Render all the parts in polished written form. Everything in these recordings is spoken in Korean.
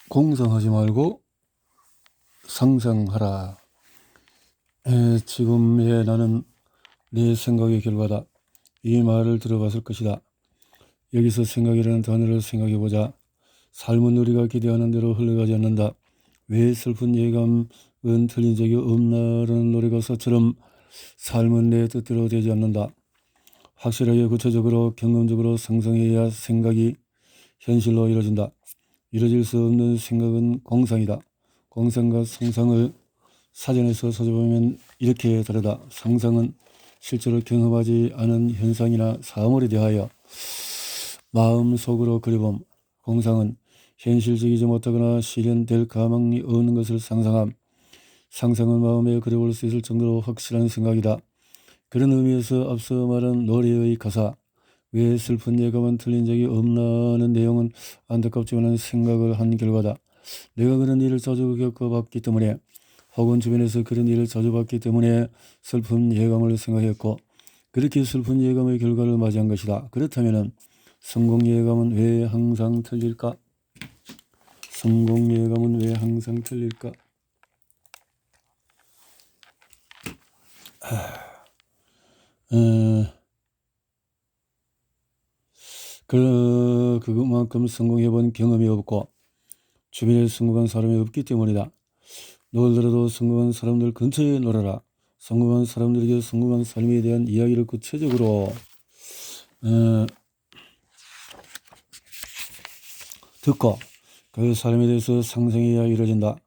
공상하지 말고 상상하라. 지금의 나는 내 생각의 결과다. 이 말을 들어봤을 것이다. 여기서 생각이라는 단어를 생각해보자. 삶은 우리가 기대하는 대로 흘러가지 않는다. 왜 슬픈 예감은 틀린 적이 없나라는 노래가사처럼 삶은 내 뜻대로 되지 않는다. 확실하게 구체적으로 경험적으로 상상해야 생각이 현실로 이루어진다. 이루어질 수 없는 생각은 공상이다. 공상과 상상을 사전에서 찾아보면 이렇게 다르다. 상상은 실제로 경험하지 않은 현상이나 사물에 대하여 마음속으로 그려봄. 공상은 현실적이지 못하거나 실현될 가망이 없는 것을 상상함. 상상은 마음에 그려볼 수 있을 정도로 확실한 생각이다. 그런 의미에서 앞서 말한 노래의 가사 왜 슬픈 예감은 틀린 적이 없나는 내용은 안타깝지만 생각을 한 결과다. 내가 그런 일을 자주 겪어봤기 때문에 혹은 주변에서 그런 일을 자주 봤기 때문에 슬픈 예감을 생각했고 그렇게 슬픈 예감의 결과를 맞이한 것이다. 그렇다면 성공 예감은 왜 항상 틀릴까? 성공 예감은 왜 항상 틀릴까? 그만큼 성공해본 경험이 없고 주변에 성공한 사람이 없기 때문이다. 놀더라도 성공한 사람들 근처에 놀아라. 성공한 사람들에게 성공한 삶에 대한 이야기를 구체적으로 듣고 그 사람에 대해서 상상해야 이루어진다.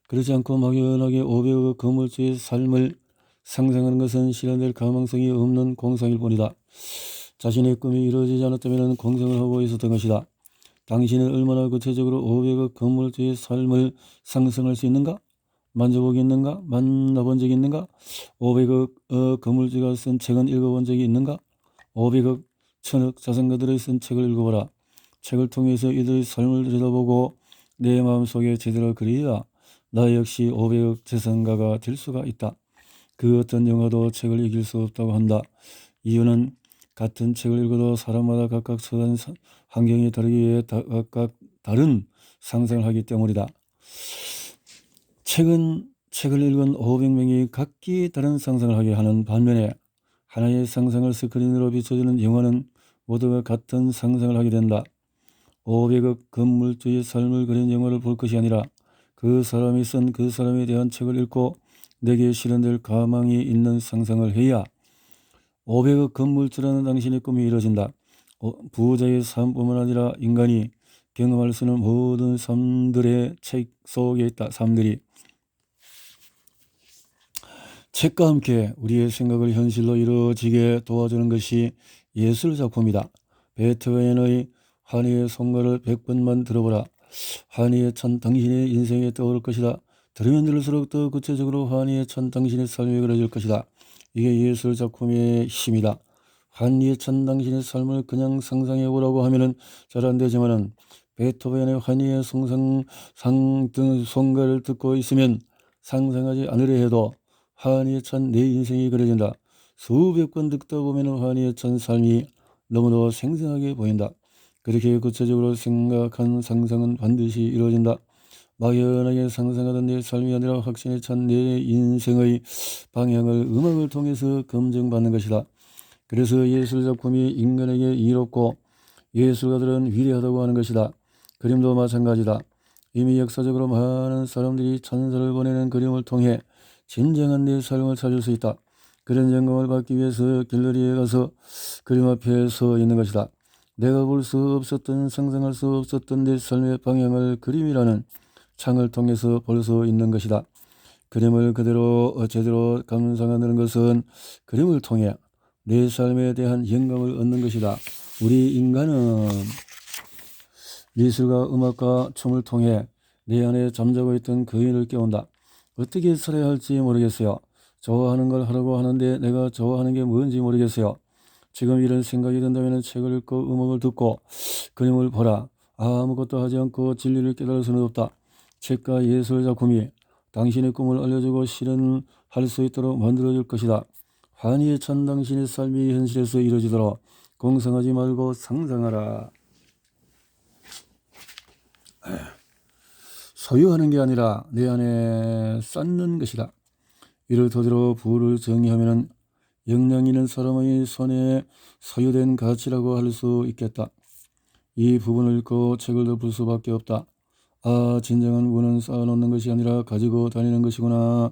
그렇지 않고 막연하게 500억 건물주의 삶을 상상하는 것은 실현될 가능성이 없는 공상일 뿐이다. 자신의 꿈이 이루어지지 않았다면 공상을 하고 있었던 것이다. 당신은 얼마나 구체적으로 500억 건물주의 삶을 상상할 수 있는가? 만져보기 있는가? 만나본 적이 있는가? 500억 건물주가 쓴 책은 읽어본 적이 있는가? 500억, 1000억 자산가들의 쓴 책을 읽어보라. 책을 통해서 이들의 삶을 들여다보고 내 마음속에 제대로 그려야 나 역시 500억 자산가가 될 수가 있다. 그 어떤 영화도 책을 이길 수 없다고 한다. 이유는 같은 책을 읽어도 사람마다 각각 처한 환경이 다르기에 각각 다른 상상을 하기 때문이다. 책을 읽은 500명이 각기 다른 상상을 하게 하는 반면에 하나의 상상을 스크린으로 비춰주는 영화는 모두가 같은 상상을 하게 된다. 500억 건물주의 삶을 그린 영화를 볼 것이 아니라 그 사람이 쓴 그 사람에 대한 책을 읽고 내게 실현될 가망이 있는 상상을 해야 500억 건물주라는 당신의 꿈이 이루어진다. 부자의 삶뿐만 아니라 인간이 경험할 수 있는 모든 삶들의 책 속에 있다. 삶들이 책과 함께 우리의 생각을 현실로 이루어지게 도와주는 것이 예술 작품이다. 베토벤의 환희의 성가를 100번만 들어보라. 환희의 찬 당신의 인생에 떠오를 것이다. 들으면 들을수록 더 구체적으로 환희의 찬 당신의 삶이 그려질 것이다. 이게 예술 작품의 힘이다. 환희의 찬 당신의 삶을 그냥 상상해보라고 하면은 잘 안되지만은 베토벤의 환희의 성가를 듣고 있으면 상상하지 않으려 해도 환희에 찬 내 인생이 그려진다. 수백 번 듣다 보면 환희에 찬 삶이 너무도 생생하게 보인다. 그렇게 구체적으로 생각한 상상은 반드시 이루어진다. 막연하게 상상하던 내 삶이 아니라 확신에 찬 내 인생의 방향을 음악을 통해서 검증받는 것이다. 그래서 예술작품이 인간에게 이롭고 예술가들은 위대하다고 하는 것이다. 그림도 마찬가지다. 이미 역사적으로 많은 사람들이 찬사를 보내는 그림을 통해 진정한 내 삶을 찾을 수 있다. 그런 영감을 받기 위해서 갤러리에 가서 그림 앞에 서 있는 것이다. 내가 볼 수 없었던 상상할 수 없었던 내 삶의 방향을 그림이라는 창을 통해서 볼 수 있는 것이다. 그림을 그대로 제대로 감상하는 것은 그림을 통해 내 삶에 대한 영감을 얻는 것이다. 우리 인간은 미술과 음악과 춤을 통해 내 안에 잠자고 있던 거인을 깨운다. 어떻게 살아야 할지 모르겠어요. 좋아하는 걸 하려고 하는데 내가 좋아하는 게 뭔지 모르겠어요. 지금 이런 생각이 든다면 책을 읽고 음악을 듣고 그림을 보라. 아무것도 하지 않고 진리를 깨달을 수는 없다. 책과 예술 작품이 당신의 꿈을 알려주고 실현할 수 있도록 만들어줄 것이다. 환희에 찬 당신의 삶이 현실에서 이루어지도록 공상하지 말고 상상하라. 소유하는 게 아니라 내 안에 쌓는 것이다. 이를 토대로 부를 정의하면 역량 있는 사람의 손에 소유된 가치라고 할 수 있겠다. 이 부분을 읽고 책을 덮을 수밖에 없다. 아, 진정한 부는 쌓아놓는 것이 아니라 가지고 다니는 것이구나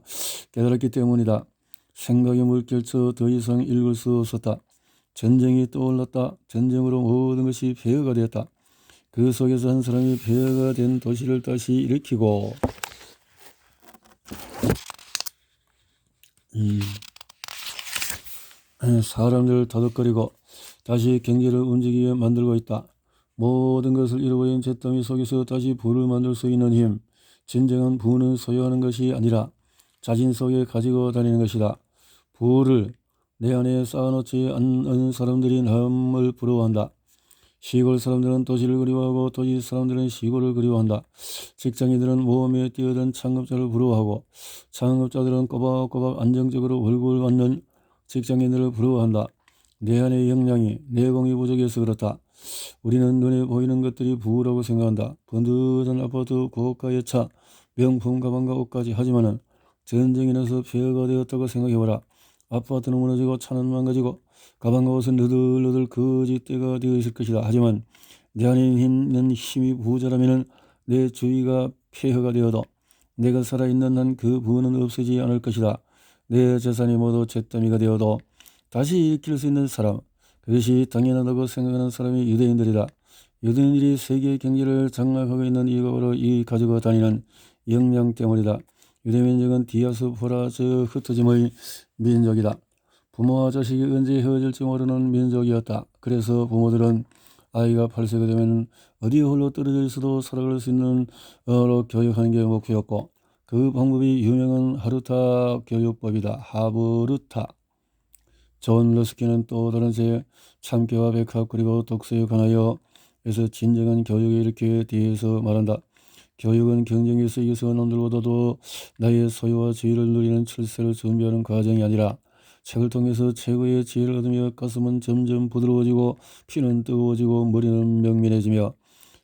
깨달았기 때문이다. 생각에 물결쳐 더 이상 읽을 수 없었다. 전쟁이 떠올랐다. 전쟁으로 모든 것이 폐허가 되었다. 그 속에서 한 사람이 폐허가 된 도시를 다시 일으키고 사람들을 더덕거리고 다시 경제를 움직이게 만들고 있다. 모든 것을 잃어버린 잿더미 속에서 다시 부를 만들 수 있는 힘. 진정한 부는 소유하는 것이 아니라 자신 속에 가지고 다니는 것이다. 부를 내 안에 쌓아놓지 않은 사람들이 남을 부러워한다. 시골 사람들은 도시를 그리워하고 도시 사람들은 시골을 그리워한다. 직장인들은 모험에 뛰어든 창업자를 부러워하고 창업자들은 꼬박꼬박 안정적으로 월급을 받는 직장인들을 부러워한다. 내 안의 역량이 내공이 부족해서 그렇다. 우리는 눈에 보이는 것들이 부라고 생각한다. 번듯한 아파트, 고가의 차, 명품 가방과 옷까지. 하지만은 전쟁이 나서 폐허가 되었다고 생각해보라. 아파트는 무너지고 차는 망가지고 가방과 옷은 너덜너덜 거짓대가 되어 있을 것이다. 하지만 내 안에 있는 힘이 부자라면 내 주위가 폐허가 되어도 내가 살아있는 한 그 부는 없어지지 않을 것이다. 내 재산이 모두 잿더미가 되어도 다시 일으킬 수 있는 사람, 그것이 당연하다고 생각하는 사람이 유대인들이다. 유대인들이 세계 경제를 장악하고 있는 이유가 바로 이 가지고 다니는 역량 때문이다. 유대 민족은 디아스포라즈 흩어짐의 민족이다. 부모와 자식이 언제 헤어질지 모르는 민족이었다. 그래서 부모들은 아이가 8세가 되면 어디 홀로 떨어져 있어도 살아갈 수 있는 어로 교육하는 게 목표였고, 그 방법이 유명한 하루타 교육법이다. 하브루타. 존 러스키는 또 다른 새 참깨와 백학 그리고 독서에 관하여 에서 진정한 교육의 이렇게 대해서 말한다. 교육은 경쟁에서 이겨서 남들보다도 나의 소유와 지위를 누리는 출세를 준비하는 과정이 아니라 책을 통해서 최고의 지혜를 얻으며 가슴은 점점 부드러워지고 피는 뜨거워지고 머리는 명민해지며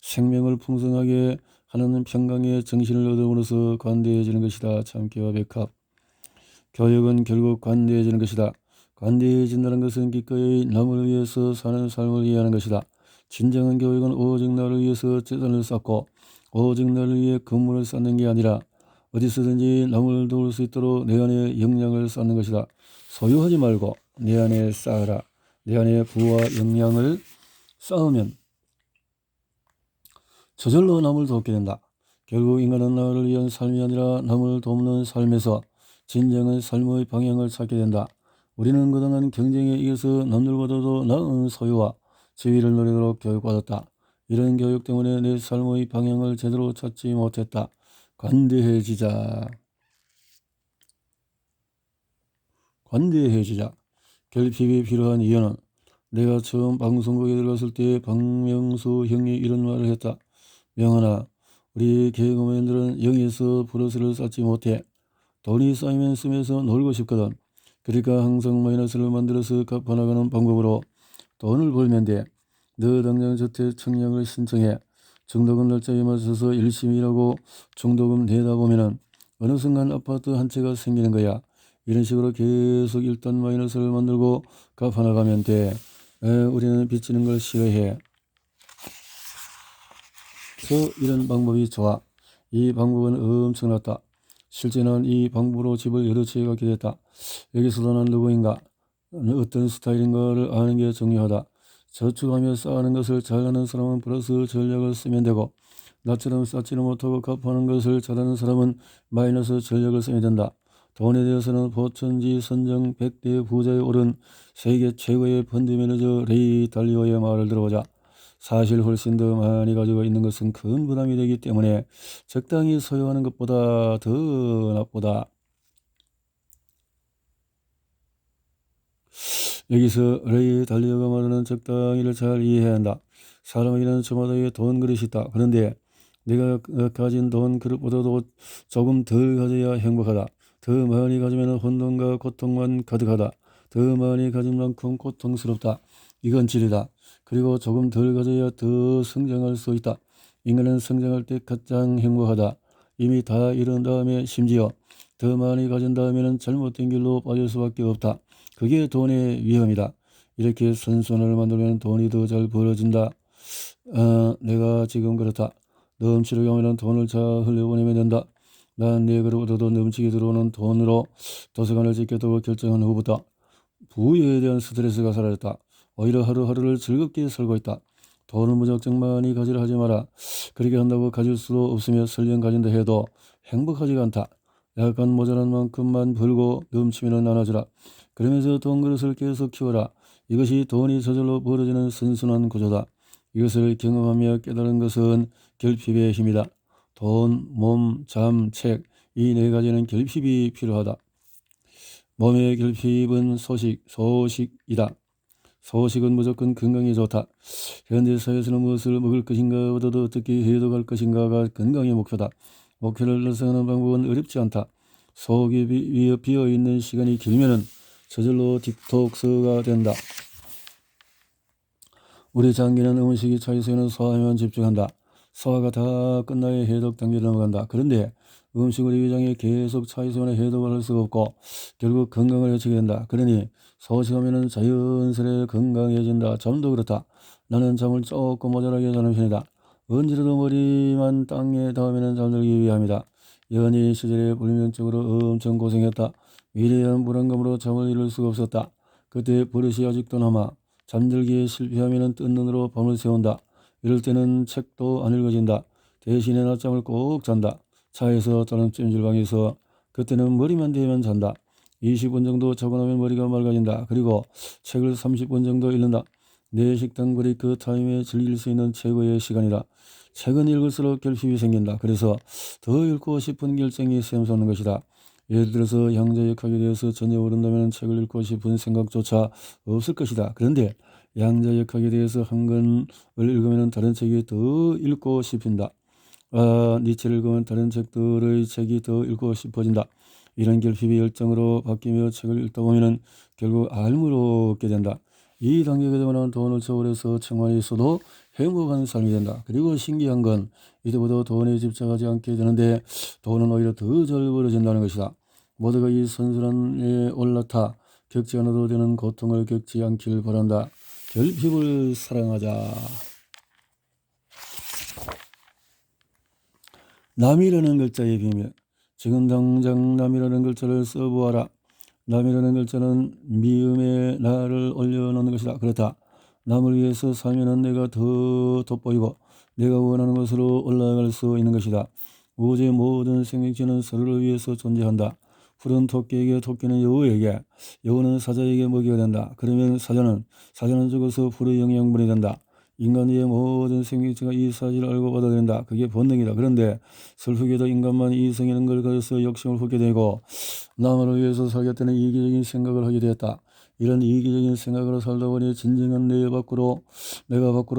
생명을 풍성하게 하는 평강의 정신을 얻음으로써 관대해지는 것이다. 참깨와 백합. 교육은 결국 관대해지는 것이다. 관대해진다는 것은 기꺼이 남을 위해서 사는 삶을 이해하는 것이다. 진정한 교육은 오직 나를 위해서 재산을 쌓고 오직 나를 위해 건물을 쌓는 게 아니라 어디서든지 남을 도울 수 있도록 내 안에 역량을 쌓는 것이다. 소유하지 말고 내 안에 쌓으라. 내 안에 부와 역량을 쌓으면 저절로 남을 돕게 된다. 결국 인간은 나를 위한 삶이 아니라 남을 돕는 삶에서 진정한 삶의 방향을 찾게 된다. 우리는 그동안 경쟁에 이겨서 남들보다도 나은 소유와 지위를 누리도록 교육받았다. 이런 교육 때문에 내 삶의 방향을 제대로 찾지 못했다. 관대해지자. 관대해지자. 결핍이 필요한 이유는 내가 처음 방송국에 들어갔을 때 박명수 형이 이런 말을 했다. 명하나, 우리 개그맨들은 영에서 플러스를 쌓지 못해. 돈이 쌓이면 쓰면서 놀고 싶거든. 그러니까 항상 마이너스를 만들어서 갚아나가는 방법으로 돈을 벌면 돼. 너 당장 저택 청약을 신청해. 중도금 날짜에 맞춰서 열심히 일하고 중도금 내다 보면은 어느 순간 아파트 한 채가 생기는 거야. 이런 식으로 계속 일단 마이너스를 만들고 갚아나가면 돼. 우리는 빚지는 걸 싫어해. 그래서 이런 방법이 좋아. 이 방법은 엄청났다. 실제 난 이 방법으로 집을 여러 채 갖게 됐다. 여기서도 난 누구인가, 어떤 스타일인가를 아는 게 중요하다. 저축하며 쌓는 것을 잘하는 사람은 플러스 전략을 쓰면 되고, 나처럼 쌓지는 못하고 갚아는 것을 잘하는 사람은 마이너스 전략을 쓰면 된다. 돈에 대해서는 포천지 선정 100대 부자에 오른 세계 최고의 펀드 매니저 레이 달리오의 말을 들어보자. 사실 훨씬 더 많이 가지고 있는 것은 큰 부담이 되기 때문에 적당히 소유하는 것보다 더 나쁘다. 여기서 레이 달리오가 말하는 적당히를 잘 이해해야 한다. 사람에게는 저마다의 돈 그릇이 있다. 그런데 내가 가진 돈 그릇보다도 조금 덜 가져야 행복하다. 더 많이 가지면 혼돈과 고통만 가득하다. 더 많이 가진 만큼 고통스럽다. 이건 진리다. 그리고 조금 덜 가져야 더 성장할 수 있다. 인간은 성장할 때 가장 행복하다. 이미 다 잃은 다음에 심지어 더 많이 가진 다음에는 잘못된 길로 빠질 수밖에 없다. 그게 돈의 위험이다. 이렇게 선순환을 만들면 돈이 더 잘 벌어진다. 내가 지금 그렇다. 넘치려고 하면 돈을 잘 흘려보내면 된다. 난 내 그릇보다도 넘치게 들어오는 돈으로 도서관을 짓겠다고 결정한 후부터 부유에 대한 스트레스가 사라졌다. 오히려 하루하루를 즐겁게 살고 있다. 돈을 무작정 많이 가지려 하지 마라. 그렇게 한다고 가질 수도 없으며 설령 가진다 해도 행복하지가 않다. 약간 모자란 만큼만 벌고 넘치면 나눠주라. 그러면서 돈 그릇을 계속 키워라. 이것이 돈이 저절로 벌어지는 선순환 구조다. 이것을 경험하며 깨달은 것은 결핍의 힘이다. 돈, 몸, 잠, 책, 이 네 가지는 결핍이 필요하다. 몸의 결핍은 소식이다. 소식은 무조건 건강에 좋다. 현대사회에서는 무엇을 먹을 것인가, 보다도 어떻게 해독할 것인가가 건강의 목표다. 목표를 달성하는 방법은 어렵지 않다. 속이 비어있는 시간이 길면은 저절로 디톡스가 된다. 우리 장기는 음식이 차이서에는 소화에만 집중한다. 소화가 다 끝나야 해독 단계로 넘어간다. 그런데 음식을 우리 위장에 계속 차이서에 해독을 할 수가 없고 결국 건강을 해치게 된다. 그러니 소식하면 자연스레 건강해진다. 잠도 그렇다. 나는 잠을 조금 모자라게 자는 편이다. 언제라도 머리만 땅에 닿으면 잠들기 위함이다. 연예인 시절에 불면증으로 엄청 고생했다. 위대한 불안감으로 잠을 이룰 수가 없었다. 그때 버릇이 아직도 남아 잠들기에 실패하면 뜬 눈으로 밤을 새운다. 이럴 때는 책도 안 읽어진다. 대신에 낮잠을 꼭 잔다. 차에서 또는 찜질방에서. 그때는 머리만 대면 잔다. 20분 정도 자고 나면 머리가 맑아진다. 그리고 책을 30분 정도 읽는다. 내 식당 브레이크 타임에 즐길 수 있는 최고의 시간이다. 책은 읽을수록 결핍이 생긴다. 그래서 더 읽고 싶은 결정이 샘솟는 것이다. 예를 들어서 양자역학에 대해서 전혀 모른다면 책을 읽고 싶은 생각조차 없을 것이다. 그런데 양자역학에 대해서 한 권을 읽으면 다른 책이 더 읽고 싶어진다. 니체를 읽으면 다른 책들의 책이 더 읽고 싶어진다. 이런 결핍이 열정으로 바뀌며 책을 읽다 보면 결국 알무로 얻게 된다. 이 단계가 되면 돈을 초월해서 청만이 있어도 행복한 삶이 된다. 그리고 신기한 건 이때부터 돈에 집착하지 않게 되는데 돈은 오히려 더 잘 벌어진다는 것이다. 모두가 이 선순환에 올라타 겪지 않아도 되는 고통을 겪지 않길 바란다. 결핍을 사랑하자. 남이라는 글자의 비밀. 지금 당장 남이라는 글자를 써보아라. 남이라는 글자는 미음의 나를 올려놓는 것이다. 그렇다. 남을 위해서 살면 내가 더 돋보이고 내가 원하는 것으로 올라갈 수 있는 것이다. 우주의 모든 생명체는 서로를 위해서 존재한다. 푸른 토끼에게 토끼는 여우에게, 여우는 사자에게 먹이가 된다. 그러면 사자는 죽어서 푸른 영양분이 된다. 인간의 모든 생명체가 이 사실을 알고 받아들인다. 그게 본능이다. 그런데 슬프게도 인간만 이성이라는 걸 가져서 욕심을 품게 되고 남을 위해서 살겠다는 이기적인 생각을 하게 되었다. 이런 이기적인 생각으로 살다 보니 진정한 내가 밖으로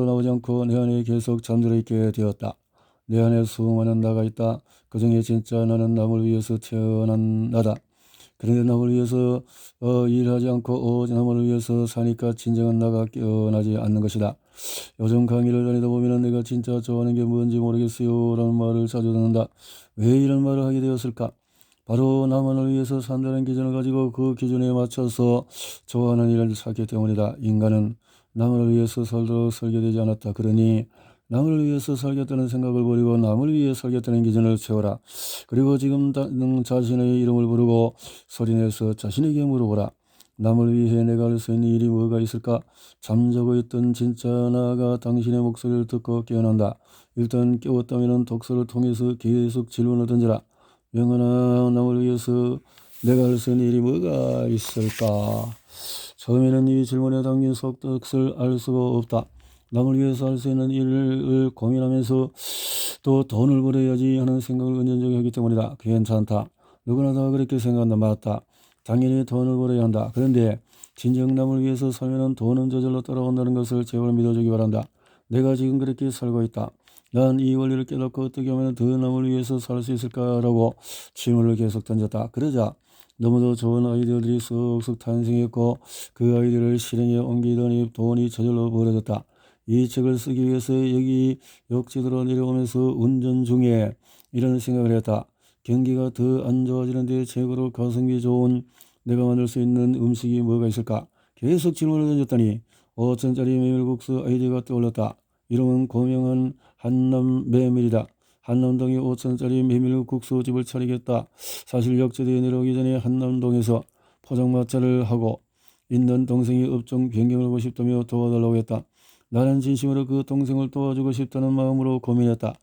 나오지 않고 내 안에 계속 잠들어 있게 되었다. 내 안에 수많은 나가 있다. 그 중에 진짜 나는 남을 위해서 태어난 나다. 그런데 남을 위해서 일하지 않고 오직 남을 위해서 사니까 진정한 나가 깨어나지 않는 것이다. 요즘 강의를 다니다 보면 내가 진짜 좋아하는 게 뭔지 모르겠어요 라는 말을 자주 듣는다. 왜 이런 말을 하게 되었을까? 바로 나만을 위해서 산다는 기준을 가지고 그 기준에 맞춰서 좋아하는 일을 찾기 때문이다. 인간은 남을 위해서 살도록 설계되지 않았다. 그러니 남을 위해서 살겠다는 생각을 버리고 남을 위해 살겠다는 기준을 세워라. 그리고 지금 자신의 이름을 부르고 소리내서 자신에게 물어보라. 남을 위해 내가 할 수 있는 일이 뭐가 있을까? 잠자고 있던 진짜 나가 당신의 목소리를 듣고 깨어난다. 일단 깨웠다면 독서를 통해서 계속 질문을 던져라. 영원한 남을 위해서 내가 할 수 있는 일이 뭐가 있을까? 처음에는 이 질문에 담긴 속뜻을 알 수가 없다. 남을 위해서 할 수 있는 일을 고민하면서 또 돈을 벌어야지 하는 생각을 은연중에 하기 때문이다. 괜찮다. 누구나 다 그렇게 생각한다. 맞다. 당연히 돈을 벌어야 한다. 그런데 진정 남을 위해서 살면 돈은 저절로 따라온다는 것을 제발 믿어주기 바란다. 내가 지금 그렇게 살고 있다. 난 이 원리를 깨닫고 어떻게 하면 더 남을 위해서 살 수 있을까라고 질문을 계속 던졌다. 그러자 너무도 좋은 아이디어들이 쑥쑥 탄생했고 그 아이디어를 실행에 옮기더니 돈이 저절로 벌어졌다. 이 책을 쓰기 위해서 여기 욕지도로 내려오면서 운전 중에 이런 생각을 했다. 경기가 더 안 좋아지는데 최고로 가성비 좋은 내가 만들 수 있는 음식이 뭐가 있을까? 계속 질문을 던졌더니 5천짜리 메밀국수 아이디어가 떠올랐다. 이름은 고명한 한남 메밀이다. 한남동에 5천짜리 메밀국수 집을 차리겠다. 사실 역제대에 내려오기 전에 한남동에서 포장마차를 하고 있는 동생이 업종 변경을 하고 싶다며 도와달라고 했다. 나는 진심으로 그 동생을 도와주고 싶다는 마음으로 고민했다.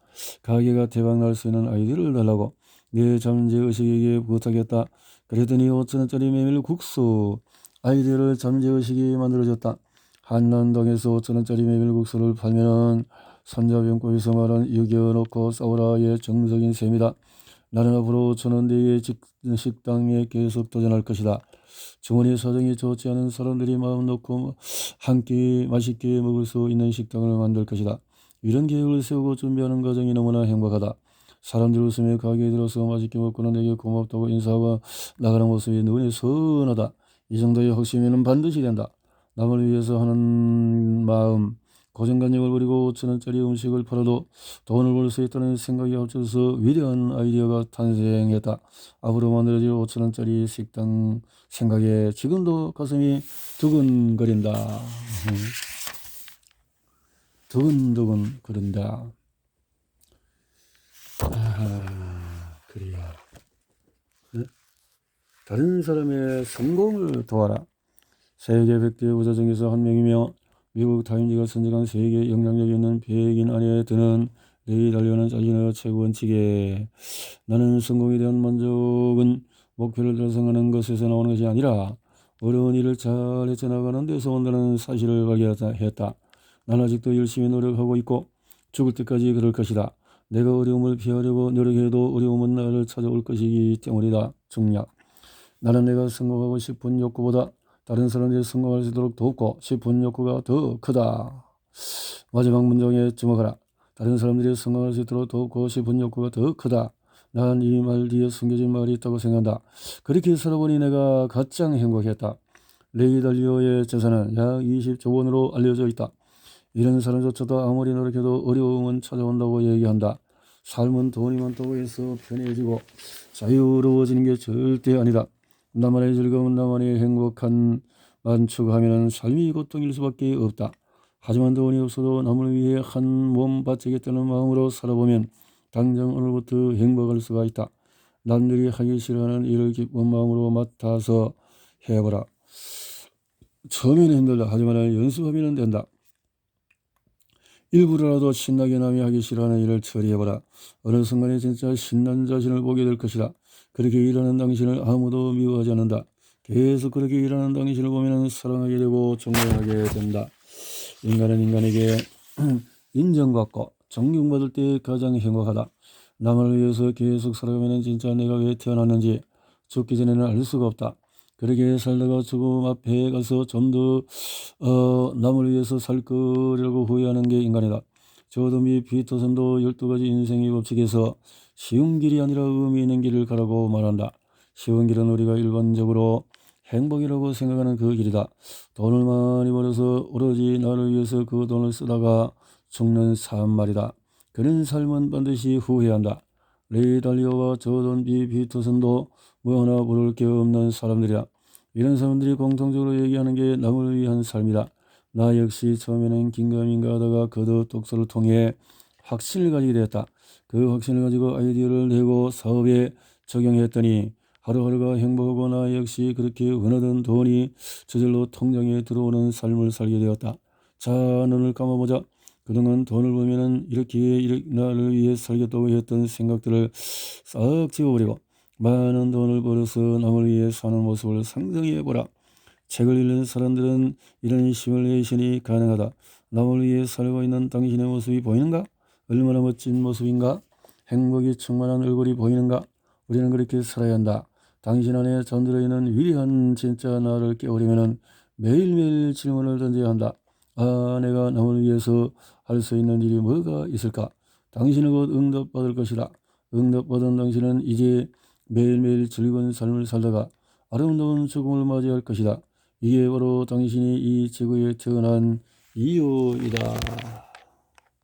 가게가 대박날 수 있는 아이디어를 달라고 내 잠재의식에게 부탁했다. 그랬더니 5천원짜리 메밀국수 아이디어를 잠재의식이 만들어줬다. 한남동에서 5천원짜리 메밀국수를 팔면은 손자병국에서 말한 이겨놓고 싸우라의 정석인 셈이다. 나는 앞으로 5천원대의 식당에 계속 도전할 것이다. 주머니 사정이 좋지 않은 사람들이 마음 놓고 함께 맛있게 먹을 수 있는 식당을 만들 것이다. 이런 계획을 세우고 준비하는 과정이 너무나 행복하다. 사람들이 웃으며 가게에 들어서 맛있게 먹고는 내게 고맙다고 인사하고 나가는 모습이 눈에 선하다. 이 정도의 확신이면 반드시 된다. 남을 위해서 하는 마음, 고정관념을 버리고 5천원짜리 음식을 팔아도 돈을 벌 수 있다는 생각이 합쳐서 위대한 아이디어가 탄생했다. 앞으로 만들어질 5천원짜리 식당 생각에 지금도 가슴이 두근거린다. 두근두근 거린다. 그래요. 다른 사람의 성공을 도와라. 세계 100대 부자 중에서 한 명이며 미국 타임즈가 선정한 세계 영향력 있는 100인 안에 드는 레이 달리오는 자신의 최고 원칙에 나는 성공에 대한 만족은 목표를 달성하는 것에서 나오는 것이 아니라 어려운 일을 잘 헤쳐나가는 데서 온다는 사실을 발견했다. 나는 아직도 열심히 노력하고 있고 죽을 때까지 그럴 것이다. 내가 어려움을 피하려고 노력해도 어려움은 나를 찾아올 것이기 때문이다. 중략. 나는 내가 성공하고 싶은 욕구보다 다른 사람들이 성공할 수 있도록 돕고 싶은 욕구가 더 크다. 마지막 문장에 주목하라. 다른 사람들이 성공할 수 있도록 돕고 싶은 욕구가 더 크다. 난 이 말 뒤에 숨겨진 말이 있다고 생각한다. 그렇게 살아보니 내가 가장 행복했다. 레이 달리오의 재산은 약 20조 원으로 알려져 있다. 이런 사람조차도 아무리 노력해도 어려움은 찾아온다고 얘기한다. 삶은 돈이 많다고 해서 편해지고 자유로워지는 게 절대 아니다. 나만의 즐거움은 나만의 행복한만 추구하면 삶이 고통일 수밖에 없다. 하지만 돈이 없어도 남을 위해 한 몸 바치겠다는 마음으로 살아보면 당장 오늘부터 행복할 수가 있다. 남들이 하기 싫어하는 일을 기쁜 마음으로 맡아서 해보라. 처음에는 힘들다. 하지만 연습하면 된다. 일부러라도 신나게 남이 하기 싫어하는 일을 처리해보라. 어느 순간에 진짜 신난 자신을 보게 될 것이다. 그렇게 일하는 당신을 아무도 미워하지 않는다. 계속 그렇게 일하는 당신을 보면 사랑하게 되고 존경하게 된다. 인간은 인간에게 인정받고 존경받을 때 가장 행복하다. 남을 위해서 계속 살아가면 진짜 내가 왜 태어났는지 죽기 전에는 알 수가 없다. 그렇게 살다가 죽음 앞에 가서 좀 더 남을 위해서 살 거라고 후회하는 게 인간이다. 조던비 피터슨도 12가지 인생의 법칙에서 쉬운 길이 아니라 의미 있는 길을 가라고 말한다. 쉬운 길은 우리가 일반적으로 행복이라고 생각하는 그 길이다. 돈을 많이 벌어서 오로지 나를 위해서 그 돈을 쓰다가 죽는 삶 말이다. 그런 삶은 반드시 후회한다. 레이 달리오와 조던 피터슨도 뭐 하나 부를 게 없는 사람들이다. 이런 사람들이 공통적으로 얘기하는 게 남을 위한 삶이다. 나 역시 처음에는 긴가민가 하다가 거듭 독서를 통해 확신을 가지게 되었다. 그 확신을 가지고 아이디어를 내고 사업에 적용했더니 하루하루가 행복하고 나 역시 그렇게 은하던 돈이 저절로 통장에 들어오는 삶을 살게 되었다. 자, 눈을 감아보자. 그동안 돈을 벌면은 이렇게 나를 위해 살겠다고 했던 생각들을 싹 지워버리고 많은 돈을 벌어서 남을 위해 사는 모습을 상상해보라. 책을 읽는 사람들은 이런 시뮬레이션이 가능하다. 남을 위해 살고 있는 당신의 모습이 보이는가? 얼마나 멋진 모습인가? 행복이 충만한 얼굴이 보이는가? 우리는 그렇게 살아야 한다. 당신 안에 잠들어 있는 위대한 진짜 나를 깨우려면 매일매일 질문을 던져야 한다. 아, 내가 남을 위해서 할 수 있는 일이 뭐가 있을까? 당신은 곧 응답받을 것이다. 응답받은 당신은 이제 매일매일 즐거운 삶을 살다가 아름다운 죽음을 맞이할 것이다. 이게 바로 당신이 이 지구에 태어난 이유이다.